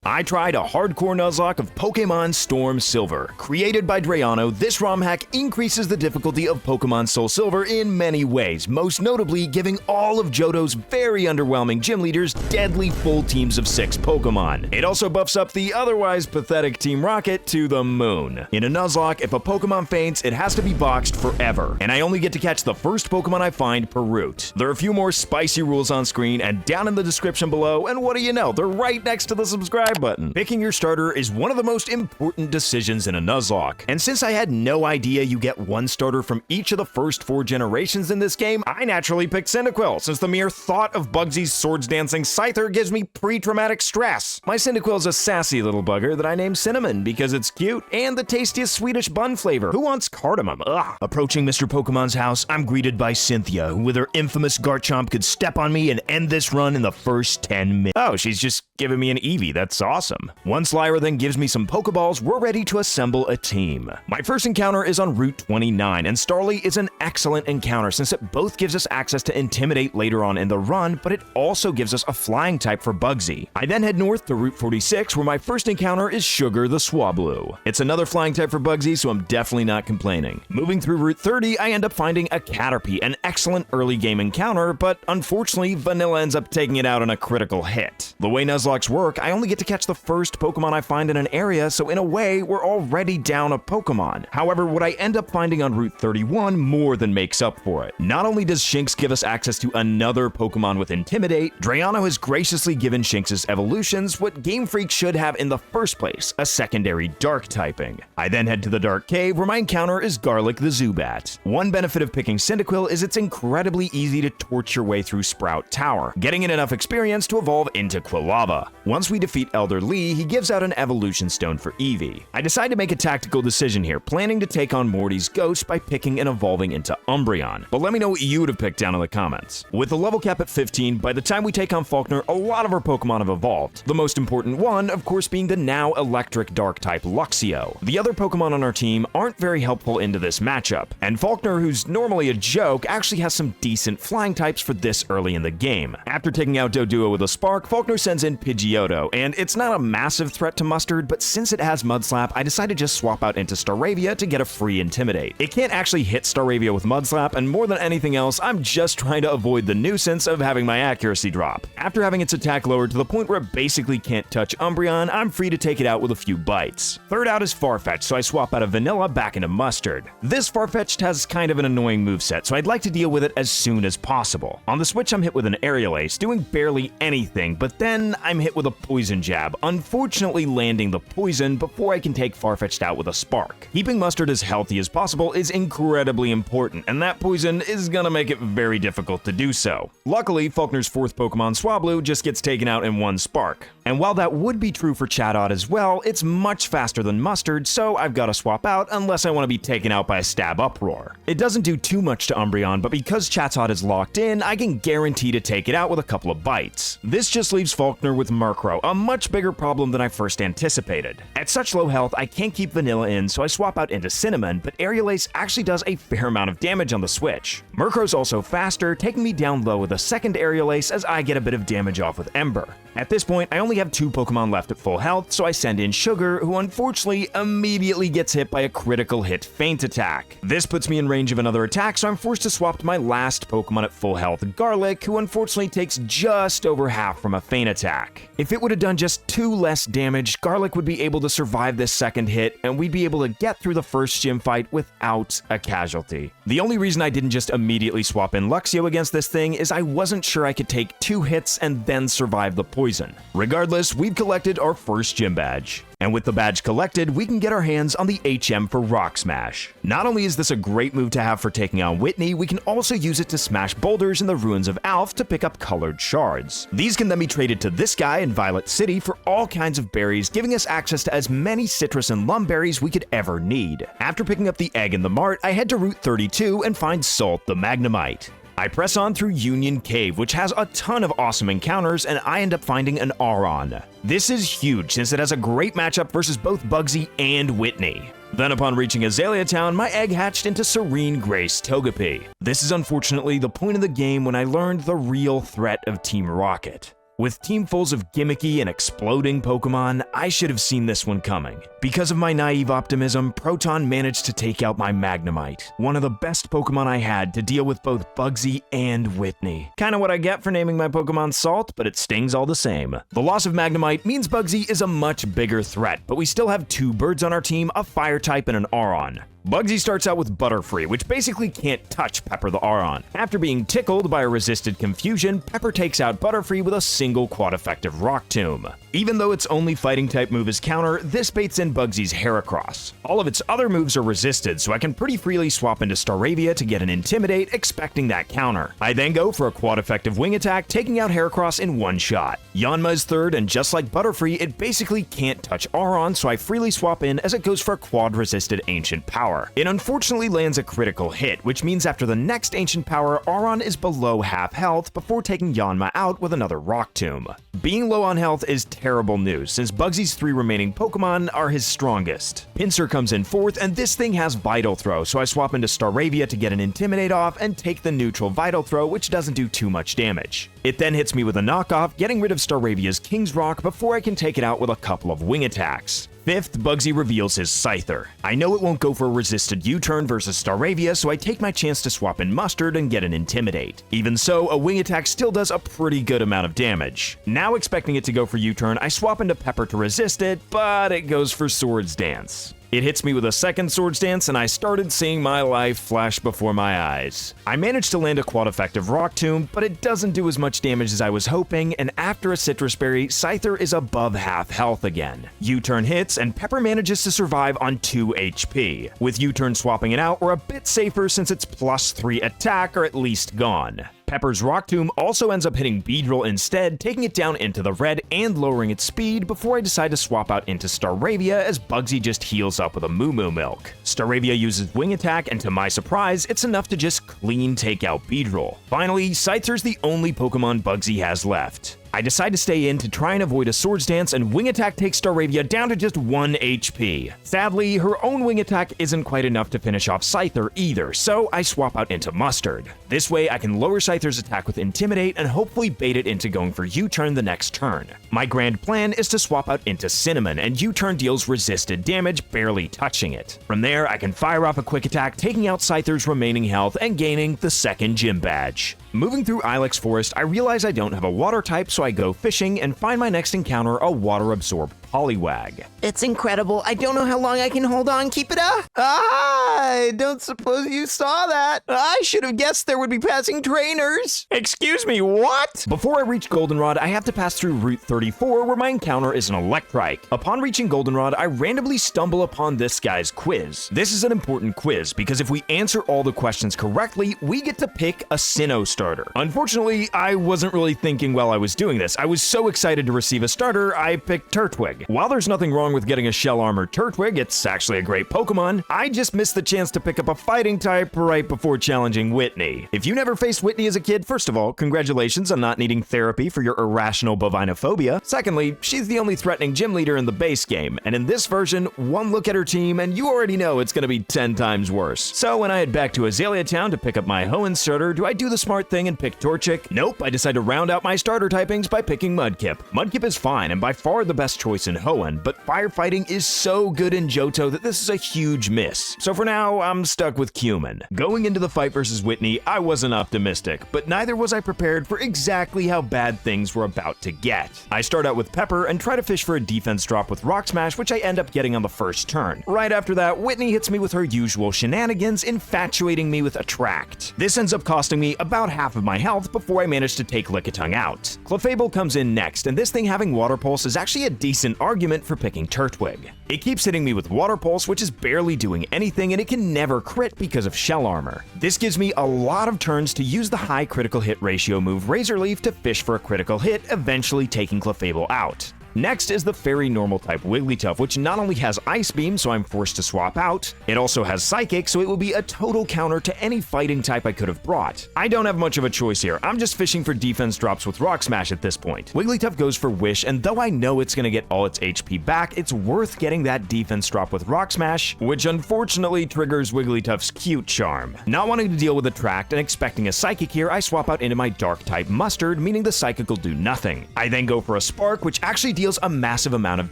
I tried a hardcore Nuzlocke of Pokemon Storm Silver. Created by Drayano, this ROM hack increases the difficulty of Pokemon Soul Silver in many ways, most notably giving all of Johto's very underwhelming gym leaders deadly full teams of 6 Pokemon. It also buffs up the otherwise pathetic Team Rocket to the moon. In a Nuzlocke, if a Pokemon faints, it has to be boxed forever, and I only get to catch the first Pokemon I find per route. There are a few more spicy rules on screen and down in the description below, and what do you know, they're right next to the subscribe button. Picking your starter is one of the most important decisions in a Nuzlocke, and since I had no idea you get one starter from each of the first 4 generations in this game, I naturally picked Cyndaquil, since the mere thought of Bugsy's swords dancing Scyther gives me pre-traumatic stress. My Cyndaquil is a sassy little bugger that I named Cinnamon because it's cute and the tastiest Swedish bun flavor. Who wants cardamom? Ugh. Approaching Mr. Pokemon's house, I'm greeted by Cynthia, who with her infamous Garchomp could step on me and end this run in the first 10 minutes. Oh, she's just giving me an Eevee, that's awesome. Once Lyra then gives me some Pokeballs, we're ready to assemble a team. My first encounter is on Route 29, and Starly is an excellent encounter since it both gives us access to Intimidate later on in the run, but it also gives us a flying type for Bugsy. I then head north to Route 46, where my first encounter is Sugar the Swablu. It's another flying type for Bugsy, so I'm definitely not complaining. Moving through Route 30, I end up finding a Caterpie, an excellent early game encounter, but unfortunately, Vanilla ends up taking it out on a critical hit. The way Nuzlockes work, I only get to catch the first Pokemon I find in an area, so in a way, we're already down a Pokemon. However, what I end up finding on Route 31 more than makes up for it. Not only does Shinx give us access to another Pokemon with Intimidate, Drayano has graciously given Shinx's evolutions what Game Freak should have in the first place, a secondary Dark typing. I then head to the Dark Cave, where my encounter is Garlic the Zubat. One benefit of picking Cyndaquil is it's incredibly easy to torch your way through Sprout Tower, getting it enough experience to evolve into Quilava. Once we defeat Elder Lee, he gives out an evolution stone for Eevee. I decide to make a tactical decision here, planning to take on Morty's ghost by picking and evolving into Umbreon. But let me know what you would have picked down in the comments. With the level cap at 15, by the time we take on Faulkner, a lot of our Pokemon have evolved. The most important one, of course, being the now electric Dark type Luxio. The other Pokemon on our team aren't very helpful into this matchup, and Faulkner, who's normally a joke, actually has some decent flying types for this early in the game. After taking out Doduo with a Spark, Faulkner sends in Pidgeotto, and it's not a massive threat to Mustard, but since it has Mud Slap, I decided to just swap out into Staravia to get a free Intimidate. It can't actually hit Staravia with Mud Slap, and more than anything else, I'm just trying to avoid the nuisance of having my accuracy drop. After having its attack lowered to the point where it basically can't touch Umbreon, I'm free to take it out with a few bites. Third out is Farfetch'd, so I swap out of Vanilla back into Mustard. This Farfetch'd has kind of an annoying moveset, so I'd like to deal with it as soon as possible. On the switch, I'm hit with an Aerial Ace, doing barely anything, but then I'm hit with a Poison Jab, unfortunately landing the poison before I can take Farfetch'd out with a Spark. Keeping Mustard as healthy as possible is incredibly important, and that poison is gonna make it very difficult to do so. Luckily, Faulkner's 4th Pokemon, Swablu, just gets taken out in one Spark. And while that would be true for Chatot as well, it's much faster than Mustard, so I've got to swap out unless I want to be taken out by a Stab Uproar. It doesn't do too much to Umbreon, but because Chatot is locked in, I can guarantee to take it out with a couple of bites. This just leaves Faulkner with Murkrow, a much bigger problem than I first anticipated. At such low health, I can't keep Vanilla in, so I swap out into Cinnamon, but Aerial Ace actually does a fair amount of damage on the switch. Murkrow's also faster, taking me down low with a second Aerial Ace as I get a bit of damage off with Ember. At this point, I only have 2 Pokemon left at full health, so I send in Sugar, who unfortunately immediately gets hit by a critical hit Feint attack. This puts me in range of another attack, so I'm forced to swap to my last Pokemon at full health, Garlic, who unfortunately takes just over half from a Feint attack. If it would have done just 2 less damage, Garlic would be able to survive this second hit, and we'd be able to get through the first gym fight without a casualty. The only reason I didn't just immediately swap in Luxio against this thing is I wasn't sure I could take 2 hits and then survive the poison. Regardless, we've collected our first gym badge. And with the badge collected, we can get our hands on the HM for Rock Smash. Not only is this a great move to have for taking on Whitney, we can also use it to smash boulders in the ruins of Alph to pick up colored shards. These can then be traded to this guy in Violet City for all kinds of berries, giving us access to as many citrus and lum berries we could ever need. After picking up the egg in the mart, I head to Route 32 and find Salt the Magnemite. I press on through Union Cave, which has a ton of awesome encounters, and I end up finding an Auron. This is huge since it has a great matchup versus both Bugsy and Whitney. Then upon reaching Azalea Town, my egg hatched into Serene Grace Togepi. This is unfortunately the point of the game when I learned the real threat of Team Rocket. With teamfuls of gimmicky and exploding Pokemon, I should have seen this one coming. Because of my naive optimism, Proton managed to take out my Magnemite, one of the best Pokemon I had to deal with both Bugsy and Whitney. Kinda what I get for naming my Pokemon Salt, but it stings all the same. The loss of Magnemite means Bugsy is a much bigger threat, but we still have two birds on our team, a Fire type and an Aron. Bugsy starts out with Butterfree, which basically can't touch Pepper the Aron. After being tickled by a resisted Confusion, Pepper takes out Butterfree with a single quad-effective Rock Tomb. Even though its only fighting-type move is Counter, this baits in Bugsy's Heracross. All of its other moves are resisted, so I can pretty freely swap into Staravia to get an Intimidate, expecting that counter. I then go for a quad-effective Wing Attack, taking out Heracross in one shot. Yanma is third, and just like Butterfree, it basically can't touch Aron, so I freely swap in as it goes for a quad-resisted Ancient Power. It unfortunately lands a critical hit, which means after the next Ancient Power, Aron is below half health before taking Yanma out with another Rock Tomb. Being low on health is terrible news, since Bugsy's 3 remaining Pokemon are his strongest. Pinsir comes in fourth, and this thing has Vital Throw, so I swap into Staravia to get an Intimidate off and take the neutral Vital Throw, which doesn't do too much damage. It then hits me with a knockoff, getting rid of Staravia's King's Rock before I can take it out with a couple of Wing Attacks. Fifth, Bugsy reveals his Scyther. I know it won't go for a resisted U-turn versus Staravia, so I take my chance to swap in Mustard and get an Intimidate. Even so, a Wing Attack still does a pretty good amount of damage. Now expecting it to go for U-turn, I swap into Pepper to resist it, but it goes for Swords Dance. It hits me with a second Swords Dance, and I started seeing my life flash before my eyes. I managed to land a quad-effective Rock Tomb, but it doesn't do as much damage as I was hoping, and after a Citrus Berry, Scyther is above half health again. U-turn hits, and Pepper manages to survive on 2 HP. With U-turn swapping it out, we're a bit safer since its +3 attack are at least gone. Pepper's Rock Tomb also ends up hitting Beedrill instead, taking it down into the red and lowering its speed before I decide to swap out into Staravia as Bugsy just heals up with a Moo Moo Milk. Staravia uses Wing Attack, and to my surprise, it's enough to just clean take out Beedrill. Finally, Scyther's the only Pokemon Bugsy has left. I decide to stay in to try and avoid a Swords Dance, and Wing Attack takes Staravia down to just 1 HP. Sadly, her own Wing Attack isn't quite enough to finish off Scyther either, so I swap out into Mustard. This way, I can lower Scyther's attack with Intimidate and hopefully bait it into going for U-turn the next turn. My grand plan is to swap out into Cinnamon, and U-turn deals resisted damage, barely touching it. From there, I can fire off a Quick Attack, taking out Scyther's remaining health and gaining the second Gym Badge. Moving through Ilex Forest, I realize I don't have a Water type, so I go fishing and find my next encounter a Water-absorbed Poliwag. It's incredible. I don't know how long I can hold on. Keep it up. I don't suppose you saw that. I should have guessed there would be passing trainers. Excuse me, what? Before I reach Goldenrod, I have to pass through Route 34, where my encounter is an Electrike. Upon reaching Goldenrod, I randomly stumble upon this guy's quiz. This is an important quiz, because if we answer all the questions correctly, we get to pick a Sinnoh starter. Unfortunately, I wasn't really thinking while I was doing this. I was so excited to receive a starter, I picked Turtwig. While there's nothing wrong with getting a shell-armored Turtwig, it's actually a great Pokemon, I just missed the chance to pick up a fighting type right before challenging Whitney. If you never faced Whitney as a kid, first of all, congratulations on not needing therapy for your irrational bovinophobia. Secondly, she's the only threatening gym leader in the base game, and in this version, one look at her team and you already know it's gonna be 10 times worse. So when I head back to Azalea Town to pick up my Hoenn starter, do I do the smart thing and pick Torchic? Nope, I decide to round out my starter typings by picking Mudkip. Mudkip is fine and by far the best choice in Hoenn, but firefighting is so good in Johto that this is a huge miss. So for now, I'm stuck with Cumin. Going into the fight versus Whitney, I wasn't optimistic, but neither was I prepared for exactly how bad things were about to get. I start out with Pepper and try to fish for a defense drop with Rock Smash, which I end up getting on the first turn. Right after that, Whitney hits me with her usual shenanigans, infatuating me with Attract. This ends up costing me about half of my health before I manage to take Lickitung out. Clefable comes in next, and this thing having Water Pulse is actually a decent argument for picking Turtwig. It keeps hitting me with Water Pulse, which is barely doing anything, and it can never crit because of Shell Armor. This gives me a lot of turns to use the high critical hit ratio move Razor Leaf to fish for a critical hit, eventually taking Clefable out. Next is the Fairy Normal type Wigglytuff, which not only has Ice Beam, so I'm forced to swap out, it also has Psychic, so it will be a total counter to any fighting type I could have brought. I don't have much of a choice here, I'm just fishing for defense drops with Rock Smash at this point. Wigglytuff goes for Wish, and though I know it's gonna get all its HP back, it's worth getting that defense drop with Rock Smash, which unfortunately triggers Wigglytuff's cute charm. Not wanting to deal with Attract and expecting a Psychic here, I swap out into my Dark type Mustard, meaning the Psychic will do nothing. I then go for a Spark, which actually deals a massive amount of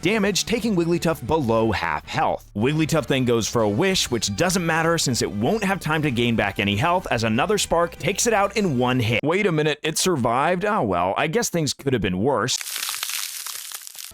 damage, taking Wigglytuff below half health. Wigglytuff then goes for a Wish, which doesn't matter since it won't have time to gain back any health, as another Spark takes it out in one hit. Wait a minute, it survived? Oh well, I guess things could have been worse.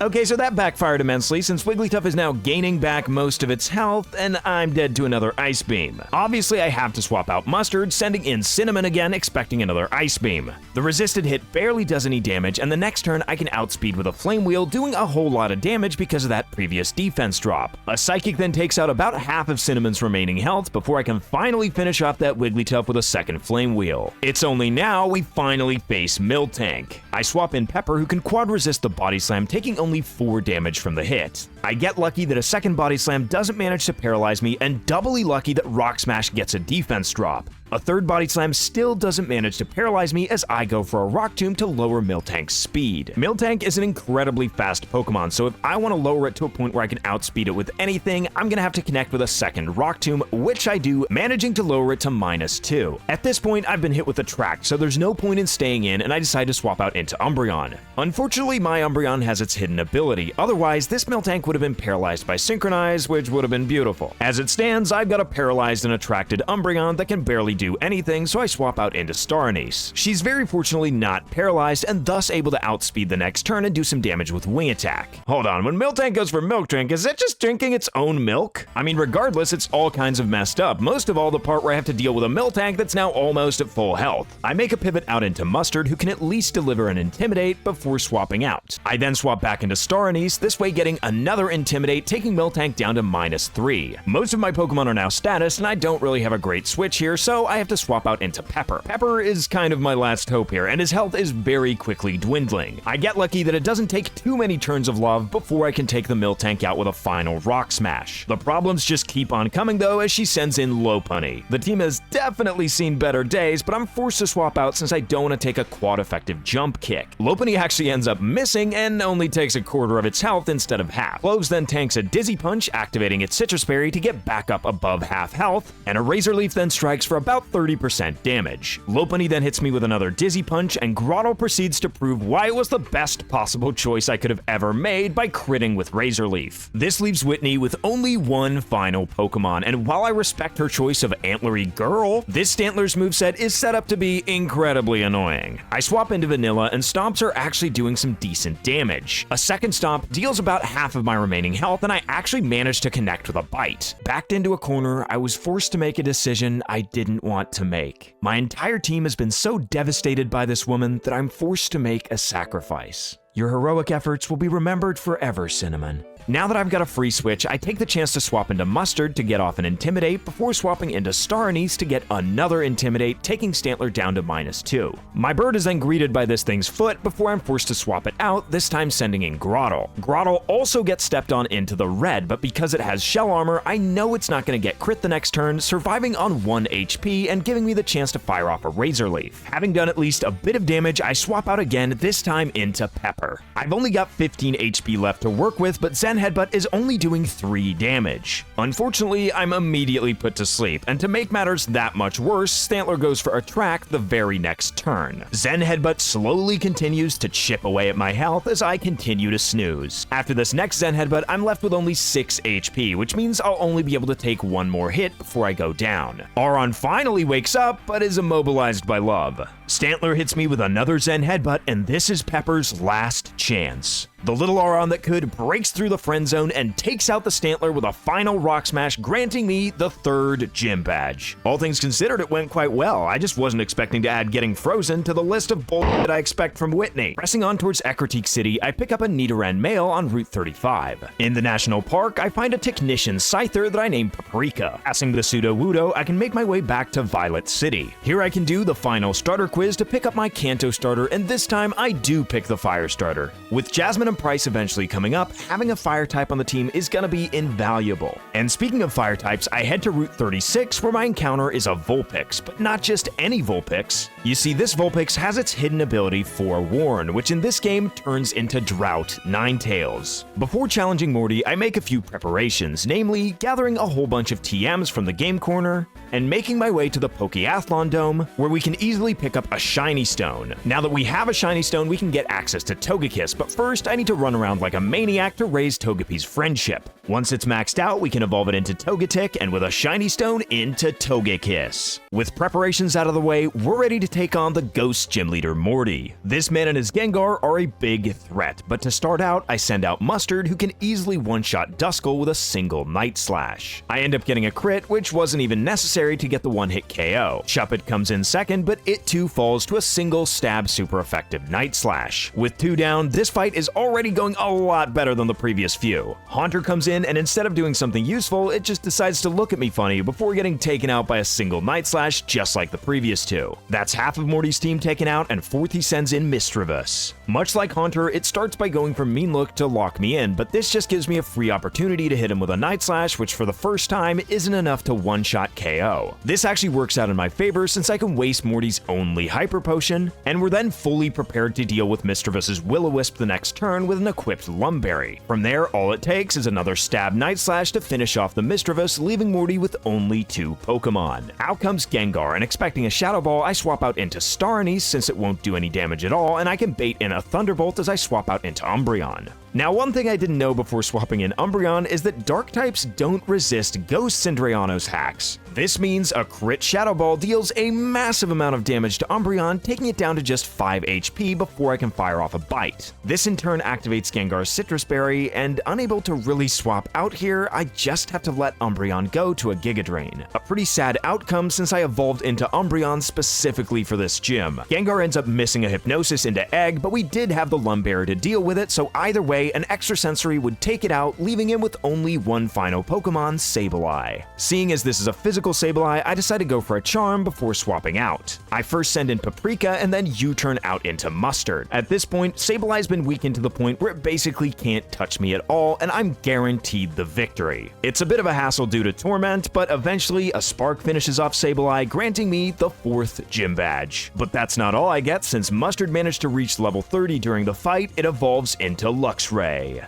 Okay, so that backfired immensely since Wigglytuff is now gaining back most of its health, and I'm dead to another Ice Beam. Obviously, I have to swap out Mustard, sending in Cinnamon again, expecting another Ice Beam. The resisted hit barely does any damage, and the next turn I can outspeed with a Flame Wheel, doing a whole lot of damage because of that previous defense drop. A Psychic then takes out about half of Cinnamon's remaining health before I can finally finish off that Wigglytuff with a second Flame Wheel. It's only now we finally face Miltank. I swap in Pepper, who can quad resist the Body Slam, taking only 4 damage from the hit. I get lucky that a second Body Slam doesn't manage to paralyze me, and doubly lucky that Rock Smash gets a defense drop. A third Body Slam still doesn't manage to paralyze me as I go for a Rock Tomb to lower Miltank's speed. Miltank is an incredibly fast Pokemon, so if I want to lower it to a point where I can outspeed it with anything, I'm gonna have to connect with a second Rock Tomb, which I do, managing to lower it to -2. At this point, I've been hit with Attract, so there's no point in staying in, and I decide to swap out into Umbreon. Unfortunately, my Umbreon has its hidden ability, otherwise this Miltank would have been paralyzed by Synchronize, which would have been beautiful. As it stands, I've got a paralyzed and attracted Umbreon that can barely do anything, so I swap out into Staranice. She's very fortunately not paralyzed and thus able to outspeed the next turn and do some damage with Wing Attack. Hold on, when Miltank goes for Milk Drink, is it just drinking its own milk? I mean, regardless, it's all kinds of messed up, most of all the part where I have to deal with a Miltank that's now almost at full health. I make a pivot out into Mustard, who can at least deliver an Intimidate before swapping out. I then swap back into Staranice, this way getting another Intimidate, taking Miltank down to -3. Most of my Pokemon are now status, and I don't really have a great switch here, so I have to swap out into Pepper. Pepper is kind of my last hope here, and his health is very quickly dwindling. I get lucky that it doesn't take too many turns of love before I can take the Miltank out with a final Rock Smash. The problems just keep on coming though as she sends in Lopunny. The team has definitely seen better days, but I'm forced to swap out since I don't want to take a quad effective jump kick. Lopunny actually ends up missing and only takes a quarter of its health instead of half. Cloves then tanks a Dizzy Punch, activating its Citrus Berry to get back up above half health, and a Razor Leaf then strikes for about 30% damage. Lopunny then hits me with another Dizzy Punch, and Grottle proceeds to prove why it was the best possible choice I could have ever made by critting with Razor Leaf. This leaves Whitney with only one final Pokemon, and while I respect her choice of Antlery Girl, this Stantler's moveset is set up to be incredibly annoying. I swap into Vanilla, and Stomps are actually doing some decent damage. A second Stomp deals about half of my remaining health, and I actually managed to connect with a Bite. Backed into a corner, I was forced to make a decision I didn't want to make. My entire team has been so devastated by this woman that I'm forced to make a sacrifice. Your heroic efforts will be remembered forever, Cinnamon. Now that I've got a free switch, I take the chance to swap into Mustard to get off an Intimidate before swapping into Staranice to get another Intimidate, taking Stantler down to -2. My bird is then greeted by this thing's foot before I'm forced to swap it out, this time sending in Grottle. Grottle also gets stepped on into the red, but because it has shell armor, I know it's not going to get crit the next turn, surviving on 1 HP and giving me the chance to fire off a Razor Leaf. Having done at least a bit of damage, I swap out again, this time into Pepper. I've only got 15 HP left to work with, but Zen Headbutt is only doing 3 damage. Unfortunately, I'm immediately put to sleep, and to make matters that much worse, Stantler goes for Attract the very next turn. Zen Headbutt slowly continues to chip away at my health as I continue to snooze. After this next Zen Headbutt, I'm left with only 6 HP, which means I'll only be able to take 1 more hit before I go down. Auron finally wakes up, but is immobilized by love. Stantler hits me with another Zen Headbutt, and this is Pepper's last chance. The little Auron that could breaks through the friend zone and takes out the Stantler with a final Rock Smash, granting me the 3rd gym badge. All things considered, it went quite well. I just wasn't expecting to add getting frozen to the list of bullshit I expect from Whitney. Pressing on towards Ecruteak City, I pick up a Nidoran male on Route 35. In the National Park, I find a Technician Scyther that I name Paprika. Passing the Sudowoodo, I can make my way back to Violet City. Here I can do the final starter quiz to pick up my Kanto starter, and this time I do pick the Fire starter. With Jasmine and tournament price eventually coming up, having a fire type on the team is gonna be invaluable. And speaking of fire types, I head to Route 36 where my encounter is a Vulpix, but not just any Vulpix. You see, this Vulpix has its hidden ability Forewarn, which in this game turns into Drought Ninetales. Before challenging Morty, I make a few preparations, namely gathering a whole bunch of TMs from the game corner, and making my way to the Pokeathlon Dome, where we can easily pick up a Shiny Stone. Now that we have a Shiny Stone, we can get access to Togekiss, but first I need to run around like a maniac to raise Togepi's friendship. Once it's maxed out, we can evolve it into Togetic, and with a Shiny Stone, into Togekiss. With preparations out of the way, we're ready to take on the Ghost Gym Leader Morty. This man and his Gengar are a big threat, but to start out, I send out Mustard, who can easily one-shot Duskull with a single Night Slash. I end up getting a crit, which wasn't even necessary to get the one-hit KO. Shuppet comes in second, but it too falls to a single stab super effective Night Slash. With 2 down, this fight is already going a lot better than the previous few. Haunter comes in, and instead of doing something useful, it just decides to look at me funny before getting taken out by a single Night Slash just like the previous 2. That's half of Morty's team taken out, and fourth he sends in Misdreavus. Much like Haunter, it starts by going from Mean Look to Lock Me In, but this just gives me a free opportunity to hit him with a Night Slash, which for the first time isn't enough to one-shot KO. This actually works out in my favor since I can waste Morty's only Hyper Potion, and we're then fully prepared to deal with Misdreavus' Will-O-Wisp the next turn with an equipped Lumberry. From there, all it takes is another stab Night Slash to finish off the Misdreavus, leaving Morty with only 2 Pokemon. Out comes Gengar, and expecting a Shadow Ball, I swap out into Staranies since it won't do any damage at all, and I can bait in a Thunderbolt as I swap out into Umbreon. Now, one thing I didn't know before swapping in Umbreon is that Dark types don't resist Ghosts and Drayano's hacks. This means a crit Shadow Ball deals a massive amount of damage to Umbreon, taking it down to just 5 HP before I can fire off a Bite. This in turn activates Gengar's Citrus Berry, and unable to really swap out here, I just have to let Umbreon go to a Giga Drain. A pretty sad outcome since I evolved into Umbreon specifically for this gym. Gengar ends up missing a Hypnosis into Egg, but we did have the Lumberry to deal with it, so either way, an Extrasensory would take it out, leaving him with only one final Pokemon, Sableye. Seeing as this is a physical Sableye, I decide to go for a Charm before swapping out. I first send in Paprika and then U-turn out into Mustard. At this point, Sableye's been weakened to the point where it basically can't touch me at all, and I'm guaranteed the victory. It's a bit of a hassle due to Torment, but eventually a Spark finishes off Sableye, granting me the 4th Gym Badge. But that's not all I get, since Mustard managed to reach level 30 during the fight, it evolves into Luxray.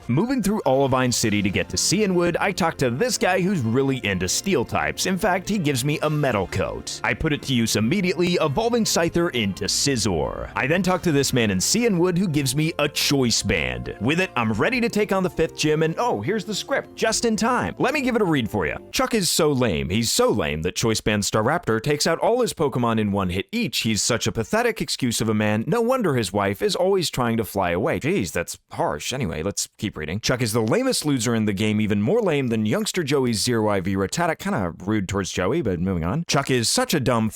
Moving through Olivine City to get to Cianwood, I talk to this guy who's really into Steel types. In fact, he gives me a Metal Coat. I put it to use immediately, evolving Scyther into Scizor. I then talk to this man in Cianwood who gives me a Choice Band. With it, I'm ready to take on the 5th gym, and oh, here's the script, just in time. Let me give it a read for you. Chuck is so lame. He's so lame that Choice Band Staraptor takes out all his Pokemon in one hit each. He's such a pathetic excuse of a man. No wonder his wife is always trying to fly away. Jeez, that's harsh. Anyway, let's keep reading. Chuck is the lamest loser in the game, even more lame than youngster Joey's Zero IV Rattata. Kinda rude towards Joey, but moving on. Chuck is such a dumb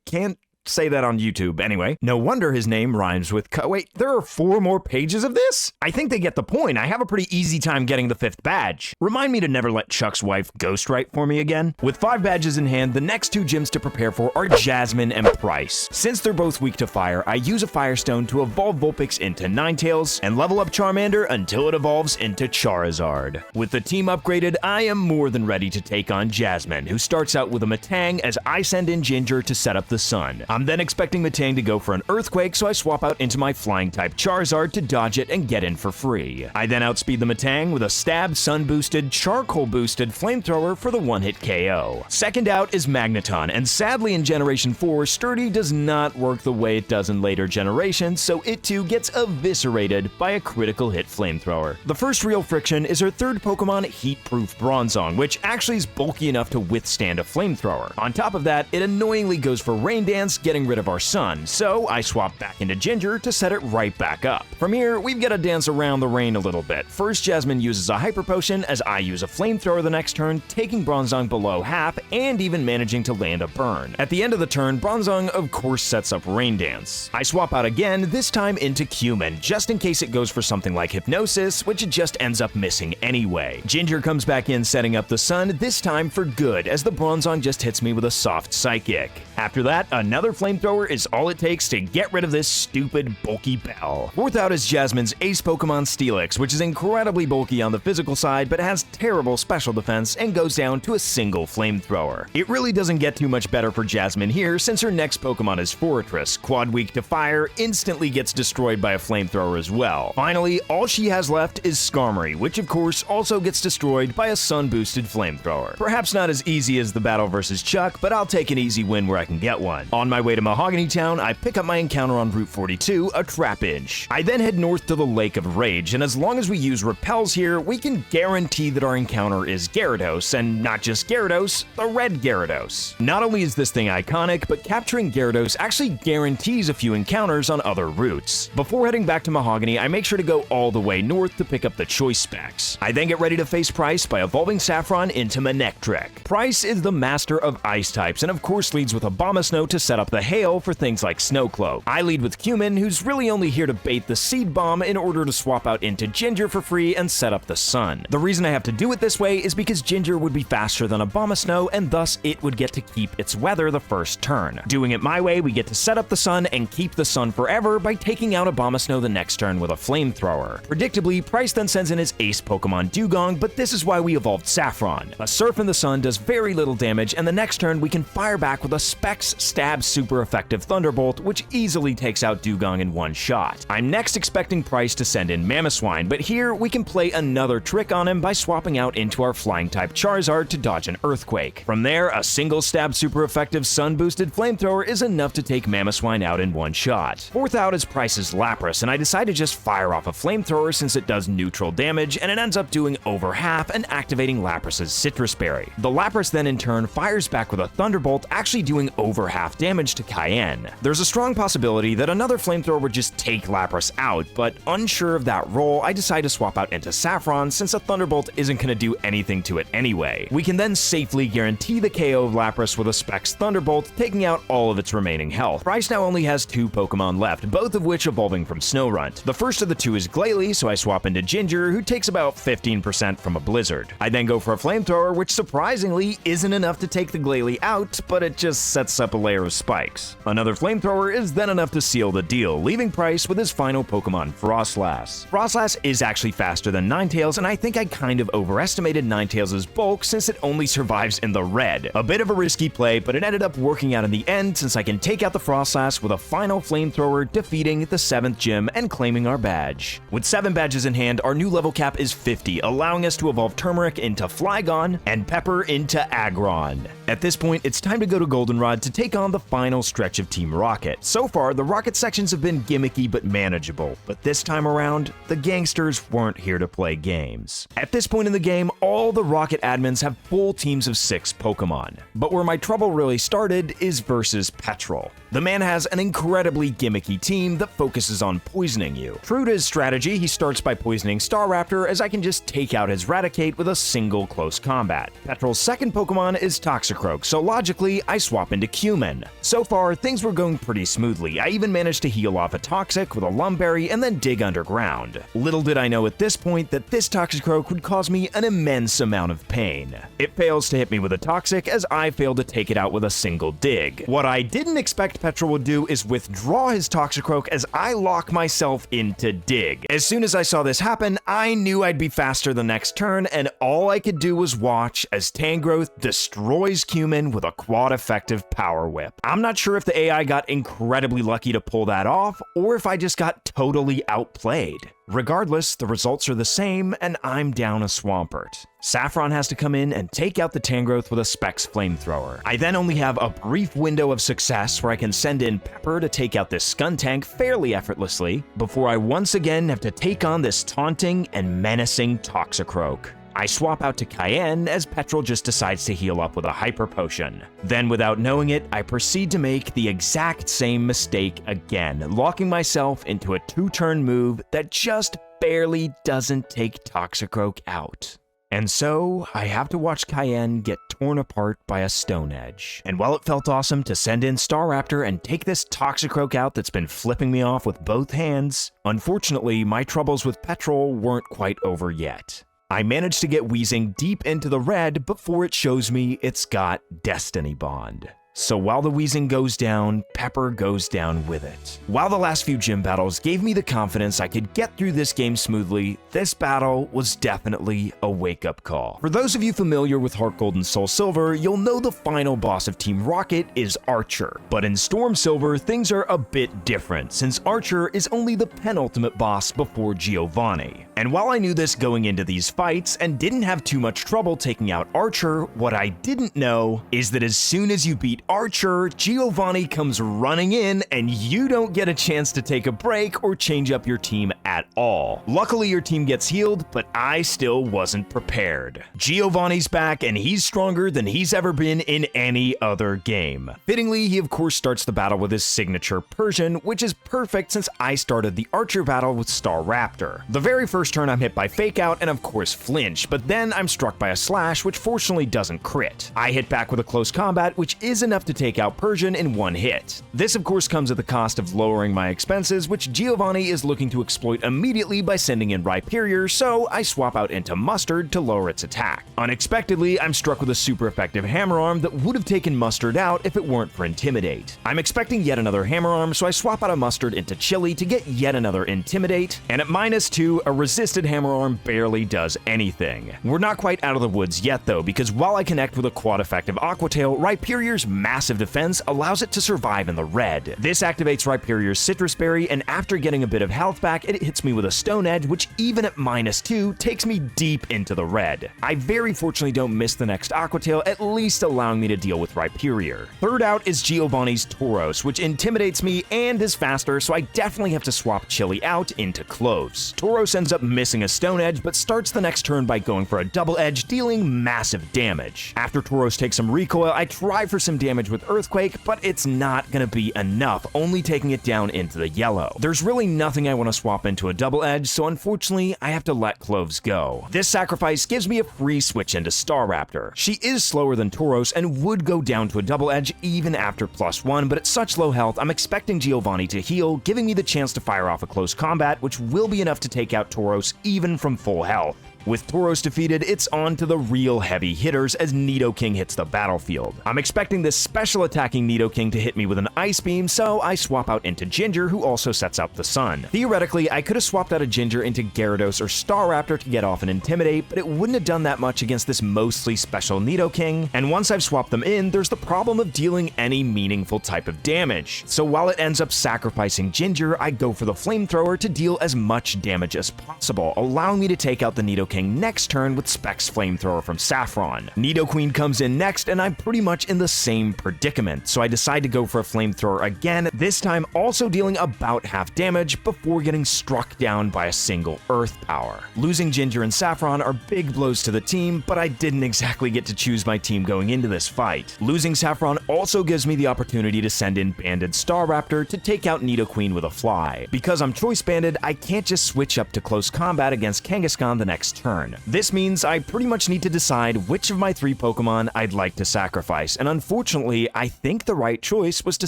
can't say that on YouTube. Anyway, no wonder his name rhymes with wait, there are 4 more pages of this? I think they get the point. I have a pretty easy time getting the 5th badge. Remind me to never let Chuck's wife ghostwrite for me again. With 5 badges in hand, the next 2 gyms to prepare for are Jasmine and Price. Since they're both weak to fire, I use a Firestone to evolve Vulpix into Ninetales and level up Charmander until it evolves into Charizard. With the team upgraded, I am more than ready to take on Jasmine, who starts out with a Metang as I send in Ginger to set up the sun. I'm then expecting Metang to go for an Earthquake, so I swap out into my Flying-type Charizard to dodge it and get in for free. I then outspeed the Metang with a Stab, Sun-boosted, Charcoal-boosted Flamethrower for the one-hit KO. Second out is Magneton, and sadly in Generation 4, Sturdy does not work the way it does in later generations, so it too gets eviscerated by a critical hit Flamethrower. The first real friction is our 3rd Pokemon, Heat-Proof Bronzong, which actually is bulky enough to withstand a Flamethrower. On top of that, it annoyingly goes for Rain Dance, getting rid of our sun, so I swap back into Ginger to set it right back up. From here, we've got to dance around the rain a little bit. First, Jasmine uses a Hyper Potion as I use a Flamethrower the next turn, taking Bronzong below half and even managing to land a burn. At the end of the turn, Bronzong of course sets up Rain Dance. I swap out again, this time into Cumin, just in case it goes for something like Hypnosis, which it just ends up missing anyway. Ginger comes back in setting up the sun, this time for good, as the Bronzong just hits me with a soft Psychic. After that, another flamethrower is all it takes to get rid of this stupid bulky bell. Fourth out is Jasmine's ace Pokemon Steelix, which is incredibly bulky on the physical side but has terrible special defense and goes down to a single flamethrower. It really doesn't get too much better for Jasmine here since her next Pokemon is Fortress, quad weak to fire, instantly gets destroyed by a flamethrower as well. Finally, all she has left is Skarmory, which of course also gets destroyed by a sun-boosted flamethrower. Perhaps not as easy as the battle versus Chuck, but I'll take an easy win where I can get one. On my way to Mahogany Town, I pick up my encounter on Route 42, a Trapinch. I then head north to the Lake of Rage, and as long as we use repels here, we can guarantee that our encounter is Gyarados, and not just Gyarados, the red Gyarados. Not only is this thing iconic, but capturing Gyarados actually guarantees a few encounters on other routes. Before heading back to Mahogany, I make sure to go all the way north to pick up the choice specs. I then get ready to face Price by evolving Saffron into Manectric. Price is the master of ice types, and of course leads with Abomasnow to set up the hail for things like Snowcloak. I lead with Cumin, who's really only here to bait the Seed Bomb in order to swap out into Ginger for free and set up the Sun. The reason I have to do it this way is because Ginger would be faster than Abomasnow, and thus it would get to keep its weather the first turn. Doing it my way, we get to set up the Sun and keep the Sun forever by taking out Abomasnow the next turn with a flamethrower. Predictably, Price then sends in his ace Pokemon Dugong, but this is why we evolved Saffron. A Surf in the Sun does very little damage, and the next turn we can fire back with a Specs Stab super effective Thunderbolt, which easily takes out Dugong in one shot. I'm next expecting Price to send in Mamoswine, but here we can play another trick on him by swapping out into our flying type Charizard to dodge an Earthquake. From there, a single stab super effective sun boosted flamethrower is enough to take Mamoswine out in one shot. Fourth out is Price's Lapras, and I decide to just fire off a flamethrower since it does neutral damage, and it ends up doing over half and activating Lapras's Citrus Berry. The Lapras then in turn fires back with a Thunderbolt, actually doing over half damage to Cayenne. There's a strong possibility that another flamethrower would just take Lapras out, but unsure of that role, I decide to swap out into Saffron since a Thunderbolt isn't going to do anything to it anyway. We can then safely guarantee the KO of Lapras with a Specs Thunderbolt, taking out all of its remaining health. Price now only has two Pokemon left, both of which evolving from Snorunt. The first of the two is Glalie, so I swap into Ginger, who takes about 15% from a Blizzard. I then go for a Flamethrower, which surprisingly isn't enough to take the Glalie out, but it just sets up a layer of spikes. Another Flamethrower is then enough to seal the deal, leaving Price with his final Pokemon, Frostlass. Frostlass is actually faster than Ninetales, and I think I kind of overestimated Ninetales' bulk since it only survives in the red. A bit of a risky play, but it ended up working out in the end since I can take out the Frostlass with a final Flamethrower, defeating the 7th gym and claiming our badge. With 7 badges in hand, our new level cap is 50, allowing us to evolve Turmeric into Flygon and Pepper into Aggron. At this point, it's time to go to Goldenrod to take on the final stretch of Team Rocket. So far, the Rocket sections have been gimmicky but manageable, but this time around, the gangsters weren't here to play games. At this point in the game, all the Rocket admins have full teams of 6 Pokemon. But where my trouble really started is versus Petrol. The man has an incredibly gimmicky team that focuses on poisoning you. True to his strategy, he starts by poisoning Staraptor, as I can just take out his Raticate with a single close combat. Petrol's second Pokemon is Toxicroak, so logically, I swap into Cumin. So far, things were going pretty smoothly. I even managed to heal off a Toxic with a Lumberry and then dig underground. Little did I know at this point that this Toxicroak would cause me an immense amount of pain. It fails to hit me with a Toxic, as I failed to take it out with a single dig. What I didn't expect Petrol would do is withdraw his Toxicroak as I lock myself into Dig. As soon as I saw this happen, I knew I'd be faster the next turn, and all I could do was watch as Tangrowth destroys Cumin with a quad effective Power Whip. I'm not sure if the AI got incredibly lucky to pull that off, or if I just got totally outplayed. Regardless, the results are the same, and I'm down a Swampert. Saffron has to come in and take out the Tangrowth with a Specs Flamethrower. I then only have a brief window of success where I can send in Pepper to take out this Skuntank fairly effortlessly, before I once again have to take on this taunting and menacing Toxicroak. I swap out to Cayenne as Petrol just decides to heal up with a Hyper Potion. Then, without knowing it, I proceed to make the exact same mistake again, locking myself into a 2-turn move that just barely doesn't take Toxicroak out. And so, I have to watch Cayenne get torn apart by a Stone Edge. And while it felt awesome to send in Staraptor and take this Toxicroak out that's been flipping me off with both hands, unfortunately, my troubles with Petrol weren't quite over yet. I managed to get Weezing deep into the red before it shows me it's got Destiny Bond. So while the wheezing goes down, Pepper goes down with it. While the last few gym battles gave me the confidence I could get through this game smoothly, this battle was definitely a wake-up call. For those of you familiar with Heart Gold and Soul Silver, you'll know the final boss of Team Rocket is Archer. But in Storm Silver, things are a bit different, since Archer is only the penultimate boss before Giovanni. And while I knew this going into these fights and didn't have too much trouble taking out Archer, what I didn't know is that as soon as you beat Archer, Giovanni comes running in and you don't get a chance to take a break or change up your team at all. Luckily your team gets healed, but I still wasn't prepared. Giovanni's back and he's stronger than he's ever been in any other game. Fittingly, he of course starts the battle with his signature Persian, which is perfect since I started the Archer battle with Star Raptor. The very first turn I'm hit by Fake Out and of course flinch, but then I'm struck by a slash which fortunately doesn't crit. I hit back with a close combat, which is enough to take out Persian in one hit. This of course comes at the cost of lowering my expenses, which Giovanni is looking to exploit immediately by sending in Rhyperior, so I swap out into Mustard to lower its attack. Unexpectedly, I'm struck with a super effective Hammer Arm that would have taken Mustard out if it weren't for Intimidate. I'm expecting yet another Hammer Arm, so I swap out a Mustard into Chili to get yet another Intimidate, and at -2, a resisted Hammer Arm barely does anything. We're not quite out of the woods yet though, because while I connect with a quad effective Aqua Tail, Rhyperior's massive defense allows it to survive in the red. This activates Rhyperior's Citrus Berry, and after getting a bit of health back, it hits me with a Stone Edge, which even at -2 takes me deep into the red. I very fortunately don't miss the next Aqua Tail, at least allowing me to deal with Rhyperior. Third out is Giovanni's Tauros, which intimidates me and is faster, so I definitely have to swap Chili out into Cloves. Tauros ends up missing a Stone Edge, but starts the next turn by going for a Double Edge, dealing massive damage. After Tauros takes some recoil, I try for some damage with Earthquake, but it's not gonna be enough, only taking it down into the yellow. There's really nothing I want to swap into a Double Edge, so unfortunately, I have to let Cloves go. This sacrifice gives me a free switch into Star Raptor. She is slower than Tauros and would go down to a Double Edge even after +1, but at such low health, I'm expecting Giovanni to heal, giving me the chance to fire off a close combat, which will be enough to take out Tauros even from full health. With Tauros defeated, it's on to the real heavy hitters as Nidoking hits the battlefield. I'm expecting this special attacking Nidoking to hit me with an Ice Beam, so I swap out into Ginger, who also sets out the sun. Theoretically, I could have swapped out a Ginger into Gyarados or Staraptor to get off an Intimidate, but it wouldn't have done that much against this mostly special Nidoking, and once I've swapped them in, there's the problem of dealing any meaningful type of damage. So while it ends up sacrificing Ginger, I go for the Flamethrower to deal as much damage as possible, allowing me to take out the Nidoking next turn with Specs Flamethrower from Saffron. Nidoqueen comes in next, and I'm pretty much in the same predicament, so I decide to go for a Flamethrower again, this time also dealing about half damage before getting struck down by a single Earth Power. Losing Ginger and Saffron are big blows to the team, but I didn't exactly get to choose my team going into this fight. Losing Saffron also gives me the opportunity to send in Banded Staraptor to take out Nidoqueen with a Fly. Because I'm Choice Banded, I can't just switch up to close combat against Kangaskhan the next turn. This means I pretty much need to decide which of my 3 Pokemon I'd like to sacrifice, and unfortunately, I think the right choice was to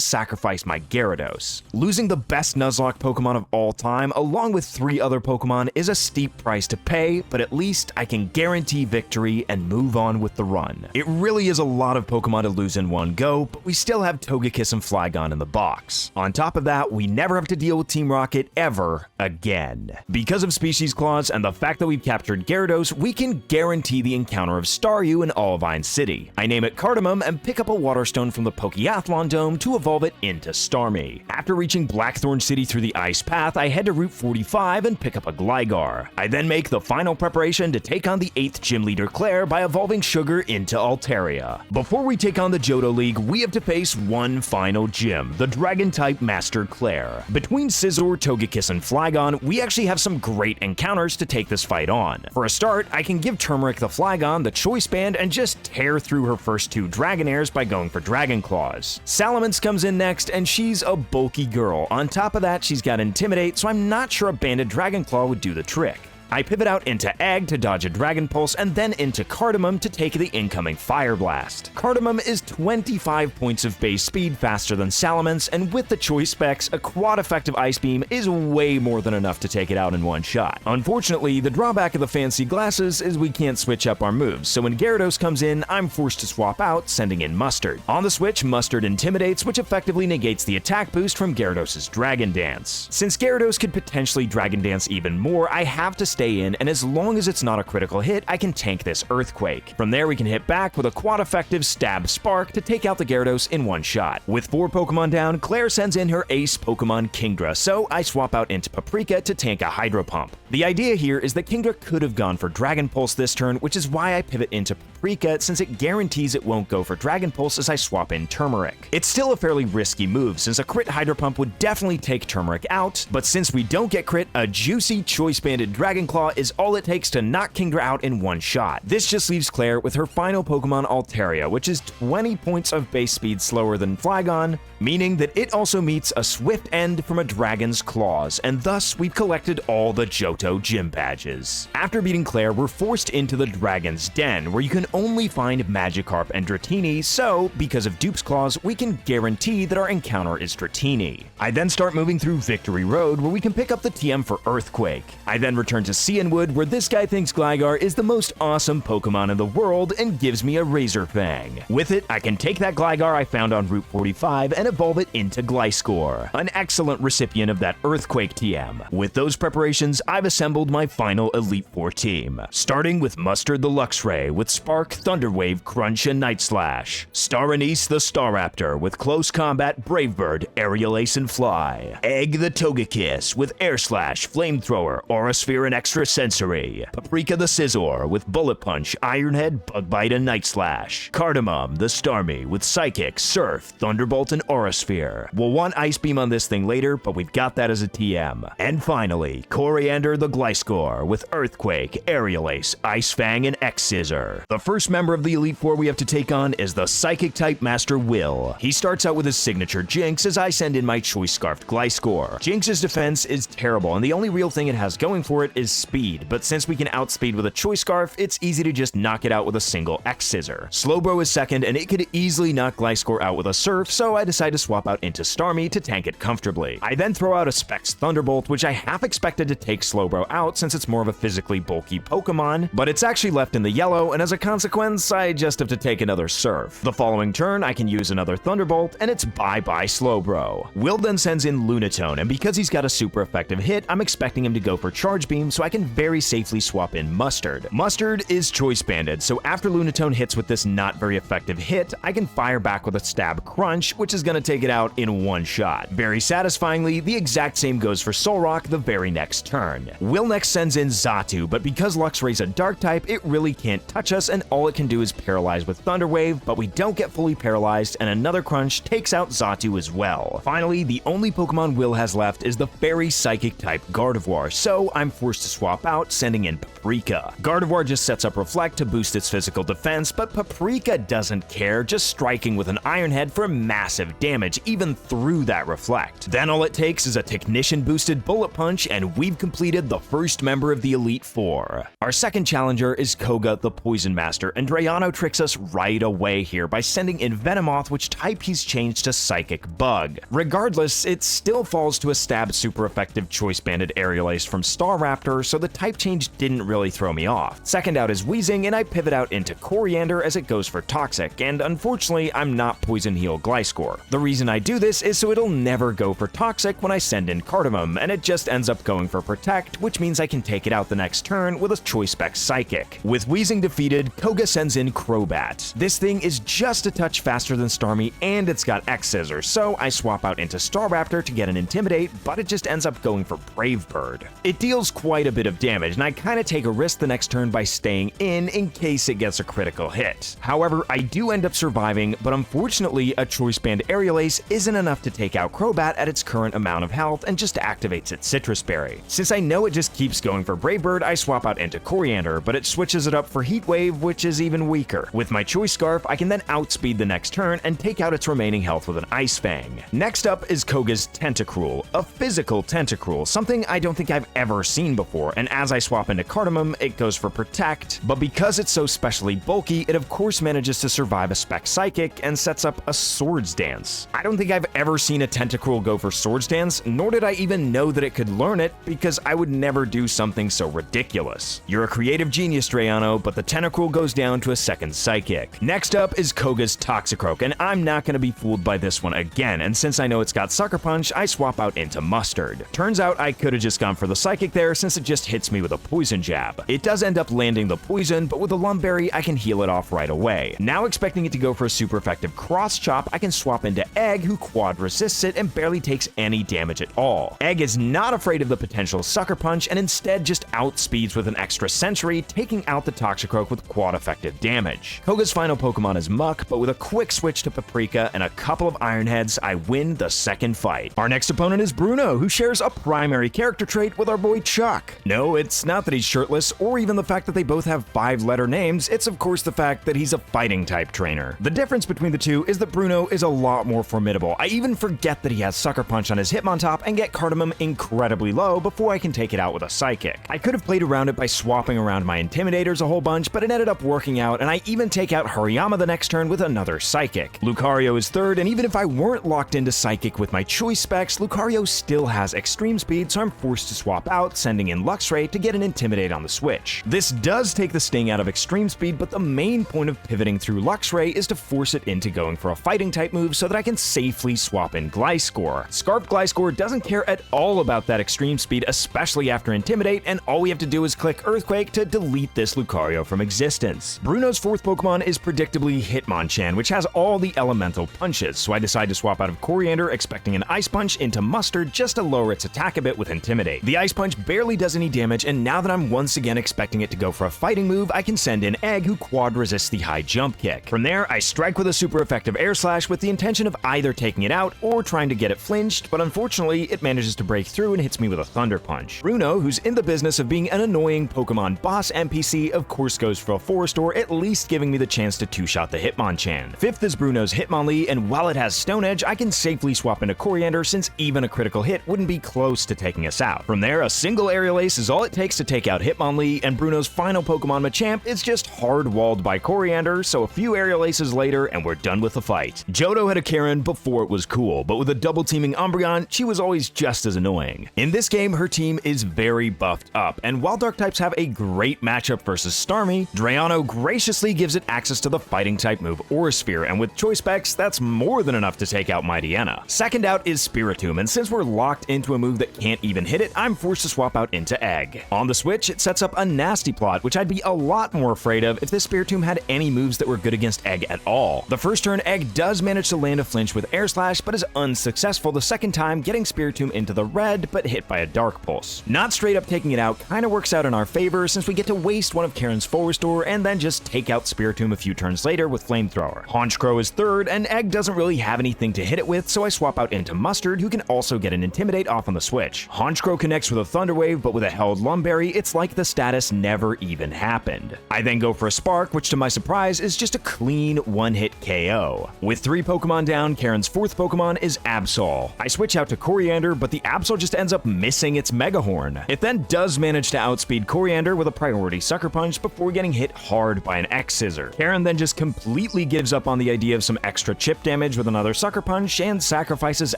sacrifice my Gyarados. Losing the best Nuzlocke Pokemon of all time, along with 3 other Pokemon, is a steep price to pay, but at least I can guarantee victory and move on with the run. It really is a lot of Pokemon to lose in one go, but we still have Togekiss and Flygon in the box. On top of that, we never have to deal with Team Rocket ever again. Because of Species Clause and the fact that we've captured Gyarados, we can guarantee the encounter of Staryu in Olivine City. I name it Cardamom and pick up a Water Stone from the Pokeathlon Dome to evolve it into Starmie. After reaching Blackthorn City through the Ice Path, I head to Route 45 and pick up a Gligar. I then make the final preparation to take on the 8th Gym Leader Claire by evolving Sugar into Altaria. Before we take on the Johto League, we have to face one final gym, the Dragon-type Master Claire. Between Scizor, Togekiss, and Flygon, we actually have some great encounters to take this fight on. For a start, I can give Turmeric the Flygon the Choice Band and just tear through her first 2 Dragonairs by going for Dragon Claws. Salamence comes in next, and she's a bulky girl. On top of that, she's got Intimidate, so I'm not sure a Banded Dragon Claw would do the trick. I pivot out into Egg to dodge a Dragon Pulse, and then into Cardamom to take the incoming Fire Blast. Cardamom is 25 points of base speed faster than Salamence, and with the choice specs, a quad-effective Ice Beam is way more than enough to take it out in one shot. Unfortunately, the drawback of the fancy glasses is we can't switch up our moves, so when Gyarados comes in, I'm forced to swap out, sending in Mustard. On the switch, Mustard Intimidates, which effectively negates the attack boost from Gyarados' Dragon Dance. Since Gyarados could potentially Dragon Dance even more, I have to stay in, and as long as it's not a critical hit, I can tank this Earthquake. From there, we can hit back with a quad-effective Stab Spark to take out the Gyarados in one shot. With 4 Pokemon down, Claire sends in her ace Pokemon Kingdra, so I swap out into Paprika to tank a Hydro Pump. The idea here is that Kingdra could have gone for Dragon Pulse this turn, which is why I pivot into Paprika, since it guarantees it won't go for Dragon Pulse as I swap in Turmeric. It's still a fairly risky move, since a crit Hydro Pump would definitely take Turmeric out, but since we don't get crit, a juicy Choice Banded Dragon Claw is all it takes to knock Kingdra out in one shot. This just leaves Claire with her final Pokemon Altaria, which is 20 points of base speed slower than Flygon, meaning that it also meets a swift end from a Dragon's Claws, and thus we've collected all the Johto gym badges. After beating Claire, we're forced into the Dragon's Den, where you can only find Magikarp and Dratini, so because of Dupe's Claws, we can guarantee that our encounter is Dratini. I then start moving through Victory Road, where we can pick up the TM for Earthquake. I then return to Cianwood, where this guy thinks Gligar is the most awesome Pokemon in the world and gives me a Razor Fang. With it, I can take that Gligar I found on Route 45 and evolve it into Gliscor, an excellent recipient of that Earthquake TM. With those preparations, I've assembled my final Elite Four team, starting with Mustard the Luxray with Spark, Thunderwave, Crunch, and Night Slash, Staranice the Staraptor with Close Combat, Brave Bird, Aerial Ace, and Fly, Egg the Togekiss with Air Slash, Flamethrower, Aura Sphere, and Extra Sensory, Paprika the Scizor with Bullet Punch, Iron Head, Bug Bite, and Night Slash, Cardamom the Starmie with Psychic, Surf, Thunderbolt, and Aura Sphere. We'll want Ice Beam on this thing later, but we've got that as a TM. And finally, Coriander the Gliscor with Earthquake, Aerial Ace, Ice Fang, and X-Scissor. The first member of the Elite Four we have to take on is the Psychic-type Master Will. He starts out with his signature Jinx as I send in my Choice Scarfed Gliscor. Jinx's defense is terrible, and the only real thing it has going for it is speed, but since we can outspeed with a Choice Scarf, it's easy to just knock it out with a single X-Scissor. Slowbro is second, and it could easily knock Gliscor out with a Surf, so I decide to swap out into Starmie to tank it comfortably. I then throw out a Specs Thunderbolt, which I half expected to take Slowbro out since it's more of a physically bulky Pokemon, but it's actually left in the yellow, and as a consequence, I just have to take another Surf. The following turn, I can use another Thunderbolt, and it's bye-bye Slowbro. Will then sends in Lunatone, and because he's got a super effective hit, I'm expecting him to go for Charge Beam, so I can very safely swap in Mustard. Mustard is Choice Banded, so after Lunatone hits with this not very effective hit, I can fire back with a Stab Crunch, which is gonna take it out in one shot. Very satisfyingly, the exact same goes for Solrock the very next turn. Will next sends in Xatu, but because Luxray's a Dark type, it really can't touch us, and all it can do is paralyze with Thunder Wave, but we don't get fully paralyzed, and another Crunch takes out Xatu as well. Finally, the only Pokemon Will has left is the Fairy Psychic type Gardevoir, so I'm forced to swap out, sending in Paprika. Gardevoir just sets up Reflect to boost its physical defense, but Paprika doesn't care, just striking with an Iron Head for massive damage, even through that Reflect. Then all it takes is a Technician boosted Bullet Punch, and we've completed the first member of the Elite Four. Our second challenger is Koga the Poison Master, and Drayano tricks us right away here by sending in Venomoth, which type he's changed to Psychic Bug. Regardless, it still falls to a Stab super effective Choice Banded Aerial Ace from Staraptor, so the type change didn't really throw me off. Second out is Weezing, and I pivot out into Coriander as it goes for Toxic, and unfortunately, I'm not Poison Heal Gliscor. The reason I do this is so it'll never go for Toxic when I send in Cardamom, and it just ends up going for Protect, which means I can take it out the next turn with a Choice Spec Psychic. With Weezing defeated, Koga sends in Crobat. This thing is just a touch faster than Starmie, and it's got X-Scissor, so I swap out into Staraptor to get an Intimidate, but it just ends up going for Brave Bird. It deals quite a bit of damage, and I kinda take a risk the next turn by staying in case it gets a critical hit. However, I do end up surviving, but unfortunately, a Choice Band Aerial Ace isn't enough to take out Crobat at its current amount of health and just activates its Citrus Berry. Since I know it just keeps going for Brave Bird, I swap out into Coriander, but it switches it up for Heat Wave, which is even weaker. With my Choice Scarf, I can then outspeed the next turn and take out its remaining health with an Ice Fang. Next up is Koga's Tentacruel, a physical Tentacruel, something I don't think I've ever seen before. for, and as I swap into Cardamom, it goes for Protect, but because it's so specially bulky, it of course manages to survive a Spec Psychic and sets up a Swords Dance. I don't think I've ever seen a Tentacruel go for Swords Dance, nor did I even know that it could learn it, because I would never do something so ridiculous. You're a creative genius, Drayano, but the Tentacruel goes down to a second Psychic. Next up is Koga's Toxicroak, and I'm not going to be fooled by this one again, and since I know it's got Sucker Punch, I swap out into Mustard. Turns out I could have just gone for the Psychic there since it just hits me with a Poison Jab. It does end up landing the Poison, but with a Lumberry, I can heal it off right away. Now expecting it to go for a super effective Cross Chop, I can swap into Egg, who quad resists it and barely takes any damage at all. Egg is not afraid of the potential Sucker Punch and instead just outspeeds with an extra Sentry, taking out the Toxicroak with quad effective damage. Koga's final Pokemon is Muck, but with a quick switch to Paprika and a couple of Iron Heads, I win the second fight. Our next opponent is Bruno, who shares a primary character trait with our boy Chuck. No, it's not that he's shirtless, or even the fact that they both have 5-letter names, it's of course the fact that he's a fighting type trainer. The difference between the two is that Bruno is a lot more formidable. I even forget that he has Sucker Punch on his Hitmontop and get Cardamom incredibly low before I can take it out with a Psychic. I could have played around it by swapping around my Intimidators a whole bunch, but it ended up working out, and I even take out Hariyama the next turn with another Psychic. Lucario is third, and even if I weren't locked into Psychic with my choice specs, Lucario still has Extreme Speed, so I'm forced to swap out, sending in Luxray to get an Intimidate on the switch. This does take the sting out of Extreme Speed, but the main point of pivoting through Luxray is to force it into going for a fighting type move so that I can safely swap in Gliscor. Scarf Gliscor doesn't care at all about that Extreme Speed, especially after Intimidate, and all we have to do is click Earthquake to delete this Lucario from existence. Bruno's fourth Pokemon is predictably Hitmonchan, which has all the elemental punches, so I decide to swap out of Coriander, expecting an Ice Punch, into Mustard just to lower its attack a bit with Intimidate. The Ice Punch barely does any damage, and now that I'm once again expecting it to go for a fighting move, I can send in Egg, who quad resists the high jump kick. From there, I strike with a super effective Air Slash with the intention of either taking it out or trying to get it flinched, but unfortunately, it manages to break through and hits me with a Thunder Punch. Bruno, who's in the business of being an annoying Pokemon boss NPC, of course goes for a Forest Ore, at least giving me the chance to two-shot the Hitmonchan. Fifth is Bruno's Hitmonlee, and while it has Stone Edge, I can safely swap into Coriander since even a critical hit wouldn't be close to taking us out. From there, a single Aerial Ace is all it takes to take out Hitmonlee, and Bruno's final Pokemon Machamp is just hard-walled by Coriander, so a few Aerial Aces later and we're done with the fight. Johto had a Karen before it was cool, but with a double-teaming Umbreon, she was always just as annoying. In this game, her team is very buffed up, and while Dark types have a great matchup versus Starmie, Drayano graciously gives it access to the fighting type move Aura Sphere, and with choice specs, that's more than enough to take out Mightyena. Second out is Spiritomb, and since we're locked into a move that can't even hit it, I'm forced to swap out into Egg. On the switch, it sets up a Nasty Plot, which I'd be a lot more afraid of if this Spiritomb had any moves that were good against Egg at all. The first turn, Egg does manage to land a flinch with Air Slash, but is unsuccessful the second time, getting Spiritomb into the red, but hit by a Dark Pulse. Not straight up taking it out kinda works out in our favor since we get to waste one of Karen's Forest Ore and then just take out Spiritomb a few turns later with Flamethrower. Honchkrow is third, and Egg doesn't really have anything to hit it with, so I swap out into Mustard, who can also get an Intimidate off on the switch. Honchkrow connects with a Thunder Wave, but with a held Lumberry, it's like the status never even happened. I then go for a Spark, which to my surprise is just a clean one-hit KO. With 3 Pokemon down, Karen's fourth Pokemon is Absol. I switch out to Coriander, but the Absol just ends up missing its Mega Horn. It then does manage to outspeed Coriander with a priority Sucker Punch before getting hit hard by an X-Scissor. Karen then just completely gives up on the idea of some extra chip damage with another Sucker Punch and sacrifices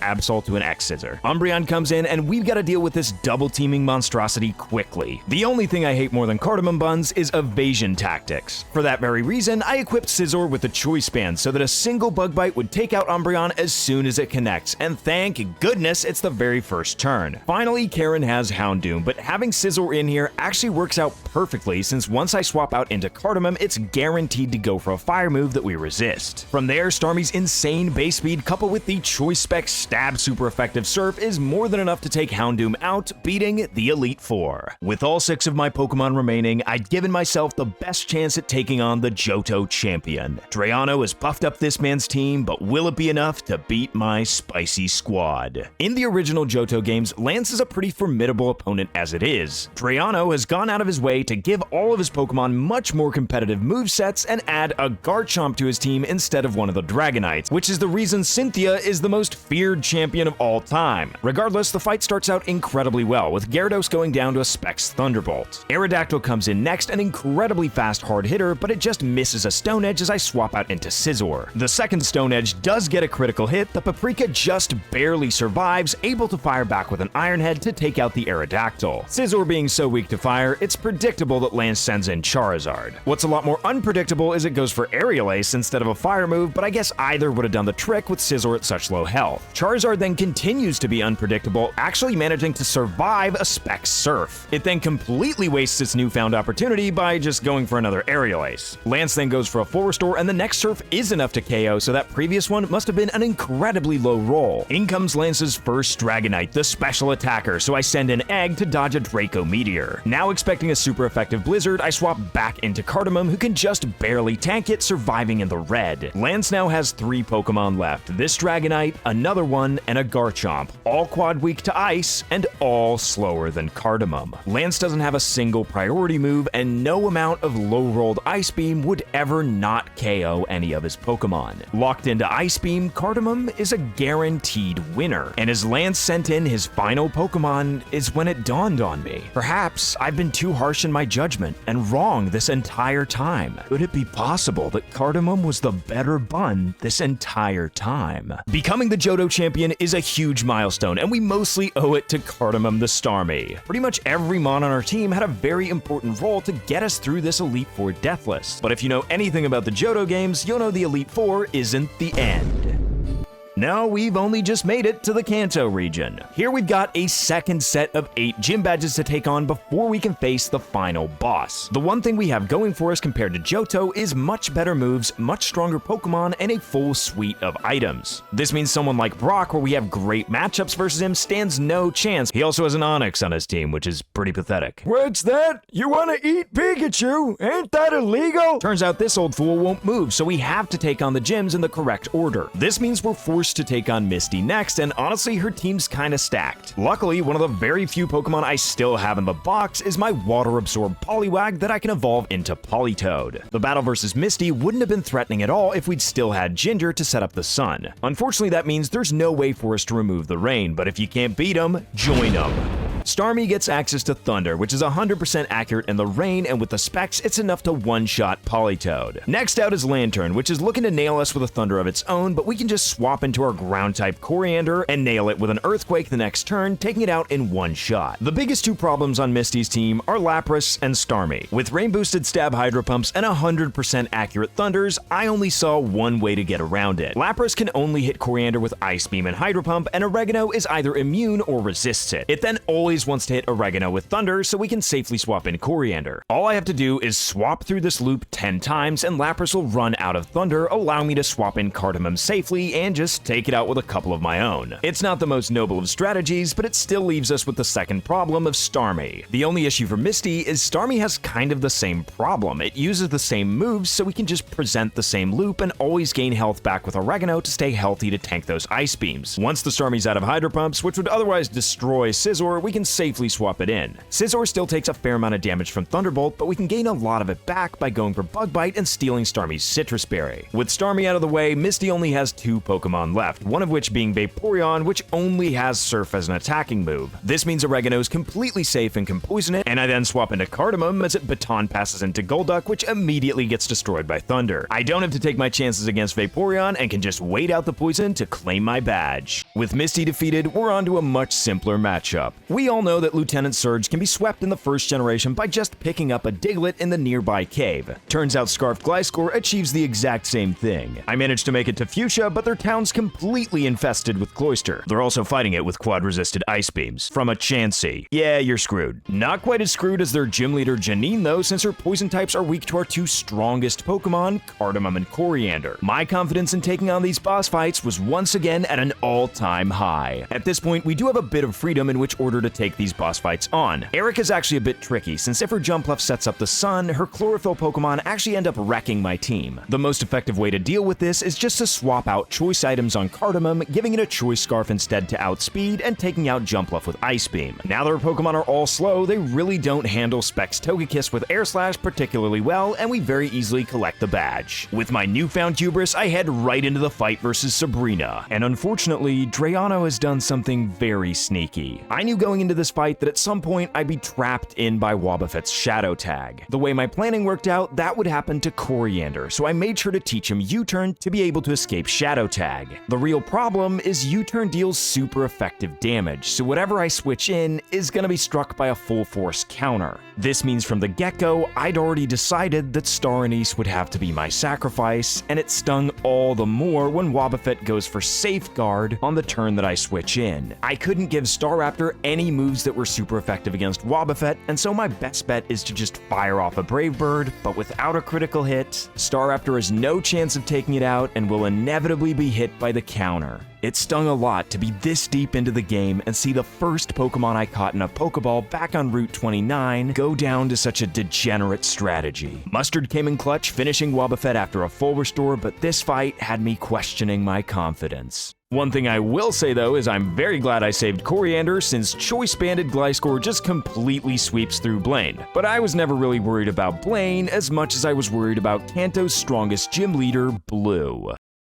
Absol to an X-Scissor. Umbreon comes in, and we've got to deal with this double-teaming monstrosity quickly. The only thing I hate more than Cardamom Buns is evasion tactics. For that very reason, I equipped Scizor with the Choice Band so that a single Bug Bite would take out Umbreon as soon as it connects, and thank goodness it's the very first turn. Finally, Karen has Houndoom, but having Scizor in here actually works out perfectly since once I swap out into Cardamom, it's guaranteed to go for a fire move that we resist. From there, Starmie's insane base speed coupled with the Choice Spec Stab super effective Surf is more than enough to take Houndoom out, beating the Elite Four. With all 6 of my Pokemon remaining, I'd given myself the best chance at taking on the Johto champion. Drayano has buffed up this man's team, but will it be enough to beat my spicy squad? In the original Johto games, Lance is a pretty formidable opponent as it is. Drayano has gone out of his way to give all of his Pokemon much more competitive movesets and add a Garchomp to his team instead of one of the Dragonites, which is the reason Cynthia is the most feared champion of all time. Regardless, the fight starts out incredibly well, with Gyarados going going down to a Specs Thunderbolt. Aerodactyl comes in next, an incredibly fast hard hitter, but it just misses a Stone Edge as I swap out into Scizor. The second Stone Edge does get a critical hit, the Paprika just barely survives, able to fire back with an Iron Head to take out the Aerodactyl. Scizor being so weak to fire, it's predictable that Lance sends in Charizard. What's a lot more unpredictable is it goes for Aerial Ace instead of a fire move, but I guess either would have done the trick with Scizor at such low health. Charizard then continues to be unpredictable, actually managing to survive a Specs Surf. It then completely wastes its newfound opportunity by just going for another Aerial Ace. Lance then goes for a full restore, and the next Surf is enough to KO, so that previous one must have been an incredibly low roll. In comes Lance's first Dragonite, the special attacker, so I send an Egg to dodge a Draco Meteor. Now expecting a super effective Blizzard, I swap back into Cardamom, who can just barely tank it, surviving in the red. Lance now has 3 Pokemon left, this Dragonite, another one, and a Garchomp, all quad weak to Ice, and all slower than Cardamom. Lance doesn't have a single priority move, and no amount of low-rolled Ice Beam would ever not KO any of his Pokemon. Locked into Ice Beam, Cardamom is a guaranteed winner, and as Lance sent in his final Pokemon is when it dawned on me. Perhaps I've been too harsh in my judgment and wrong this entire time. Could it be possible that Cardamom was the better bun this entire time? Becoming the Johto champion is a huge milestone, and we mostly owe it to Cardamom the Starmie. Pretty much every mon on our team had a very important role to get us through this Elite Four death list. But if you know anything about the Johto games, you'll know the Elite Four isn't the end. No, we've only just made it to the Kanto region. Here we've got a second set of 8 gym badges to take on before we can face the final boss. The one thing we have going for us compared to Johto is much better moves, much stronger Pokemon, and a full suite of items. This means someone like Brock, where we have great matchups versus him, stands no chance. He also has an Onix on his team, which is pretty pathetic. What's that? You wanna eat Pikachu? Ain't that illegal? Turns out this old fool won't move, so we have to take on the gyms in the correct order. This means we're forced to take on Misty next, and honestly, her team's kinda stacked. Luckily, one of the very few Pokemon I still have in the box is my water-absorbed Poliwag that I can evolve into Politoed. The battle versus Misty wouldn't have been threatening at all if we'd still had Ginger to set up the sun. Unfortunately, that means there's no way for us to remove the rain, but if you can't beat them, join them. Starmie gets access to Thunder, which is 100% accurate in the rain, and with the specs, it's enough to one-shot Politoed. Next out is Lantern, which is looking to nail us with a Thunder of its own, but we can just swap into our Ground-type Coriander and nail it with an Earthquake the next turn, taking it out in one shot. The biggest 2 problems on Misty's team are Lapras and Starmie. With rain-boosted Stab Hydro Pumps and 100% accurate Thunders, I only saw one way to get around it. Lapras can only hit Coriander with Ice Beam and Hydro Pump, and Oregano is either immune or resists it. It then always wants to hit Oregano with Thunder, so we can safely swap in Coriander. All I have to do is swap through this loop 10 times, and Lapras will run out of Thunder, allowing me to swap in Cardamom safely and just take it out with a couple of my own. It's not the most noble of strategies, but it still leaves us with the second problem of Starmie. The only issue for Misty is Starmie has kind of the same problem. It uses the same moves, so we can just present the same loop and always gain health back with Oregano to stay healthy to tank those Ice Beams. Once the Starmie's out of Hydro Pumps, which would otherwise destroy Scizor, we can safely swap it in. Scizor still takes a fair amount of damage from Thunderbolt, but we can gain a lot of it back by going for Bug Bite and stealing Starmie's Citrus Berry. With Starmie out of the way, Misty only has 2 Pokemon left, one of which being Vaporeon, which only has Surf as an attacking move. This means Oregano is completely safe and can poison it, and I then swap into Cardamom as it Baton passes into Golduck, which immediately gets destroyed by Thunder. I don't have to take my chances against Vaporeon and can just wait out the poison to claim my badge. With Misty defeated, we're on to a much simpler matchup. We all know that Lieutenant Surge can be swept in the first generation by just picking up a Diglett in the nearby cave. Turns out Scarf Gliscor achieves the exact same thing. I managed to make it to Fuchsia, but their town's completely infested with Cloyster. They're also fighting it with quad-resisted Ice Beams from a Chansey. Yeah, you're screwed. Not quite as screwed as their gym leader Janine though, since her poison types are weak to our 2 strongest Pokemon, Cardamom and Coriander. My confidence in taking on these boss fights was once again at an all-time high. At this point, we do have a bit of freedom in which order to take these boss fights on. Eric is actually a bit tricky, since if her Jumpluff sets up the sun, her Chlorophyll Pokemon actually end up wrecking my team. The most effective way to deal with this is just to swap out choice items on Cardamom, giving it a Choice Scarf instead to outspeed, and taking out Jumpluff with Ice Beam. Now that our Pokemon are all slow, they really don't handle Specs Togekiss with Air Slash particularly well, and we very easily collect the badge. With my newfound hubris, I head right into the fight versus Sabrina, and unfortunately, Drayano has done something very sneaky. I knew going into into this fight that at some point I'd be trapped in by Wobbuffet's Shadow Tag. The way my planning worked out, that would happen to Coriander, so I made sure to teach him U-turn to be able to escape Shadow Tag. The real problem is U-turn deals super effective damage, so whatever I switch in is gonna be struck by a full force counter. This means from the get-go, I'd already decided that Star Anise would have to be my sacrifice, and it stung all the more when Wobbuffet goes for Safeguard on the turn that I switch in. I couldn't give Staraptor any moves that were super effective against Wobbuffet, and so my best bet is to just fire off a Brave Bird, but without a critical hit, Staraptor has no chance of taking it out and will inevitably be hit by the counter. It stung a lot to be this deep into the game and see the first Pokemon I caught in a Pokeball back on Route 29 go down to such a degenerate strategy. Mustard came in clutch, finishing Wobbuffet after a full restore, but this fight had me questioning my confidence. One thing I will say though is I'm very glad I saved Coriander, since Choice Banded Gliscor just completely sweeps through Blaine. But I was never really worried about Blaine as much as I was worried about Kanto's strongest gym leader, Blue.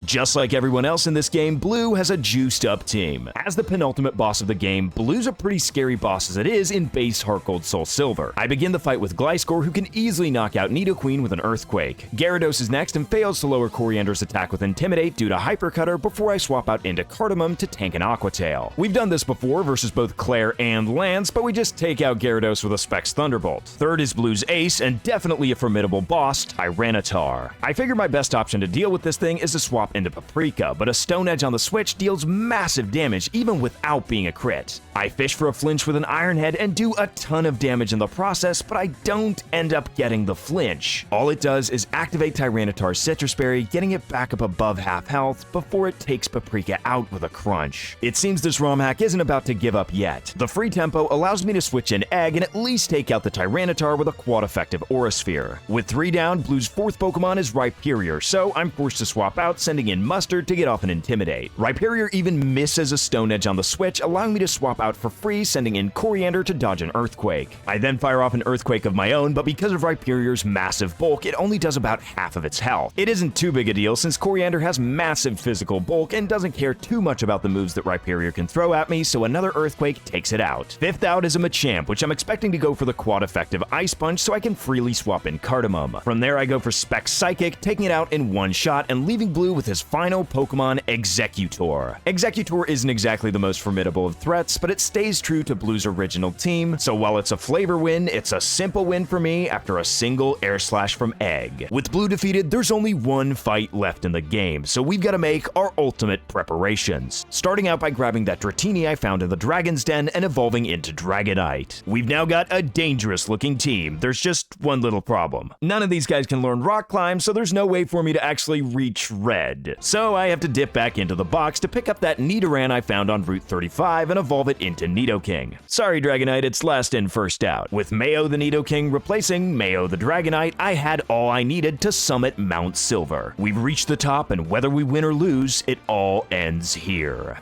Just like everyone else in this game, Blue has a juiced up team. As the penultimate boss of the game, Blue's a pretty scary boss as it is in base Heart Gold Soul Silver. I begin the fight with Gliscor, who can easily knock out Nidoqueen with an Earthquake. Gyarados is next and fails to lower Coriander's attack with Intimidate due to Hypercutter before I swap out into Cardamom to tank an Aqua Tail. We've done this before versus both Claire and Lance, but we just take out Gyarados with a Specs Thunderbolt. Third is Blue's ace, and definitely a formidable boss, Tyranitar. I figure my best option to deal with this thing is to swap into Paprika, but a Stone Edge on the switch deals massive damage even without being a crit. I fish for a flinch with an Iron Head and do a ton of damage in the process, but I don't end up getting the flinch. All it does is activate Tyranitar's Citrus Berry, getting it back up above half health before it takes Paprika out with a crunch. It seems this Romhack isn't about to give up yet. The free tempo allows me to switch in Egg and at least take out the Tyranitar with a quad-effective Aura Sphere. With 3 down, Blue's 4th Pokemon is Rhyperior, so I'm forced to swap out, sending in Mustard to get off an Intimidate. Rhyperior even misses a Stone Edge on the switch, allowing me to swap out for free, sending in Coriander to dodge an Earthquake. I then fire off an Earthquake of my own, but because of Rhyperior's massive bulk, it only does about half of its health. It isn't too big a deal since Coriander has massive physical bulk and doesn't care too much about the moves that Rhyperior can throw at me, so another Earthquake takes it out. 5th out is a Machamp, which I'm expecting to go for the quad-effective Ice Punch so I can freely swap in Cardamom. From there I go for Spec Psychic, taking it out in one shot and leaving Blue with his final Pokemon, Executor. Executor isn't exactly the most formidable of threats, but it stays true to Blue's original team, so while it's a flavor win, it's a simple win for me after a single Air Slash from Egg. With Blue defeated, there's only one fight left in the game, so we've got to make our ultimate preparations. Starting out by grabbing that Dratini I found in the Dragon's Den and evolving into Dragonite. We've now got a dangerous looking team. There's just one little problem. None of these guys can learn Rock Climb, so there's no way for me to actually reach Red. So I have to dip back into the box to pick up that Nidoran I found on Route 35 and evolve it into Nidoking. Sorry Dragonite, it's last in first out. With Mayo the Nidoking replacing Mayo the Dragonite, I had all I needed to summit Mount Silver. We've reached the top, and whether we win or lose, it all ends here.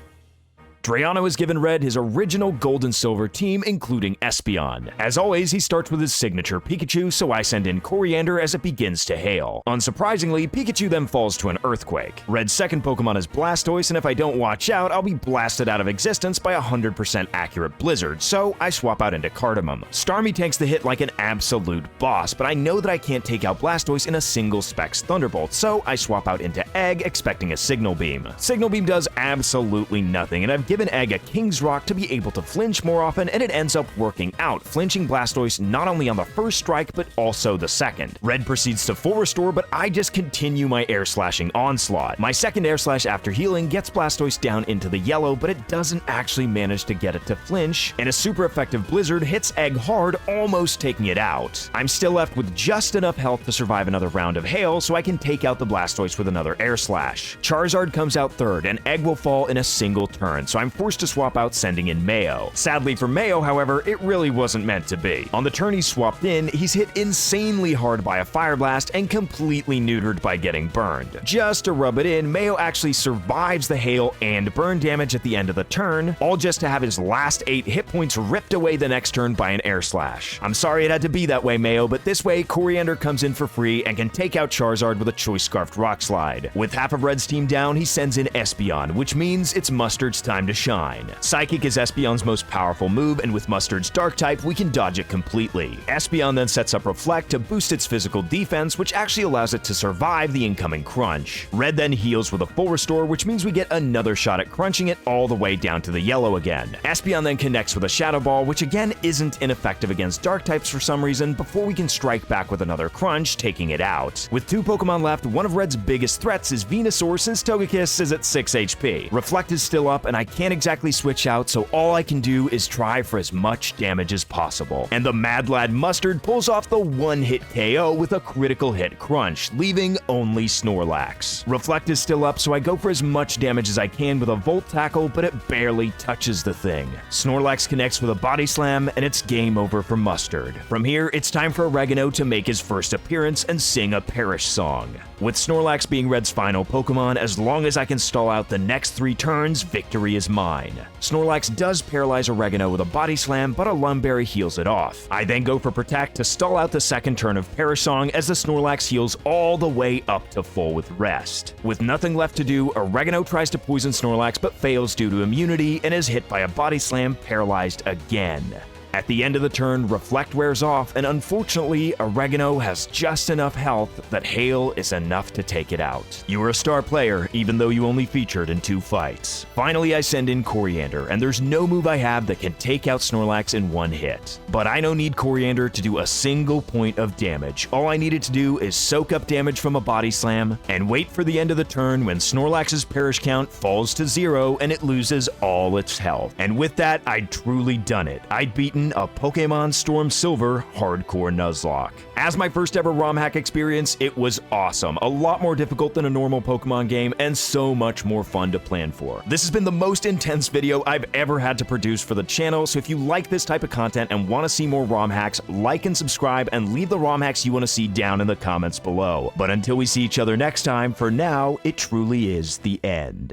Drayano is given Red his original Gold and Silver team, including Espeon. As always, he starts with his signature Pikachu, so I send in Coriander as it begins to hail. Unsurprisingly, Pikachu then falls to an Earthquake. Red's second Pokemon is Blastoise, and if I don't watch out, I'll be blasted out of existence by a 100% accurate Blizzard, so I swap out into Cardamom. Starmie takes the hit like an absolute boss, but I know that I can't take out Blastoise in a single Specs Thunderbolt, so I swap out into Egg, expecting a Signal Beam. Signal Beam does absolutely nothing, and I've given Egg a King's Rock to be able to flinch more often, and it ends up working out, flinching Blastoise not only on the first strike, but also the second. Red proceeds to full restore, but I just continue my Air Slashing onslaught. My second Air Slash after healing gets Blastoise down into the yellow, but it doesn't actually manage to get it to flinch, and a super effective Blizzard hits Egg hard, almost taking it out. I'm still left with just enough health to survive another round of hail, so I can take out the Blastoise with another Air Slash. Charizard comes out third, and Egg will fall in a single turn, so I'm forced to swap out, sending in Mayo. Sadly for Mayo, however, it really wasn't meant to be. On the turn he's swapped in, he's hit insanely hard by a Fire Blast and completely neutered by getting burned. Just to rub it in, Mayo actually survives the hail and burn damage at the end of the turn, all just to have his last 8 hit points ripped away the next turn by an Air Slash. I'm sorry it had to be that way, Mayo, but this way Coriander comes in for free and can take out Charizard with a Choice Scarfed Rock Slide. With half of Red's team down, he sends in Espeon, which means it's Mustard's time to to shine. Psychic is Espeon's most powerful move, and with Mustard's Dark type, we can dodge it completely. Espeon then sets up Reflect to boost its physical defense, which actually allows it to survive the incoming crunch. Red then heals with a full restore, which means we get another shot at crunching it all the way down to the yellow again. Espeon then connects with a Shadow Ball, which again isn't ineffective against Dark types for some reason, before we can strike back with another crunch, taking it out. With 2 Pokemon left, one of Red's biggest threats is Venusaur, since Togekiss is at 6 HP. Reflect is still up, and I can't exactly switch out, so all I can do is try for as much damage as possible. And the Mad Lad Mustard pulls off the one-hit KO with a critical hit crunch, leaving only Snorlax. Reflect is still up, so I go for as much damage as I can with a Volt Tackle, but it barely touches the thing. Snorlax connects with a Body Slam, and it's game over for Mustard. From here, it's time for Oregano to make his first appearance and sing a Perish song. With Snorlax being Red's final Pokemon, as long as I can stall out the next 3 turns, victory is mine. Snorlax does paralyze Oregano with a Body Slam, but a Lumberry heals it off. I then go for Protect to stall out the second turn of Perish Song as the Snorlax heals all the way up to full with Rest. With nothing left to do, Oregano tries to poison Snorlax but fails due to immunity and is hit by a Body Slam, paralyzed again. At the end of the turn, Reflect wears off, and unfortunately, Oregano has just enough health that Hail is enough to take it out. You are a star player, even though you only featured in 2 fights. Finally, I send in Coriander, and there's no move I have that can take out Snorlax in 1 hit. But I don't need Coriander to do a single point of damage. All I needed to do is soak up damage from a Body Slam, and wait for the end of the turn when Snorlax's Perish count falls to 0 and it loses all its health. And with that, I'd truly done it. I'd beaten a Pokemon Storm Silver Hardcore Nuzlocke. As my first ever Romhack experience, it was awesome. A lot more difficult than a normal Pokemon game, and so much more fun to plan for. This has been the most intense video I've ever had to produce for the channel, so if you like this type of content and want to see more Romhacks, like and subscribe, and leave the Romhacks you want to see down in the comments below. But until we see each other next time, for now, it truly is the end.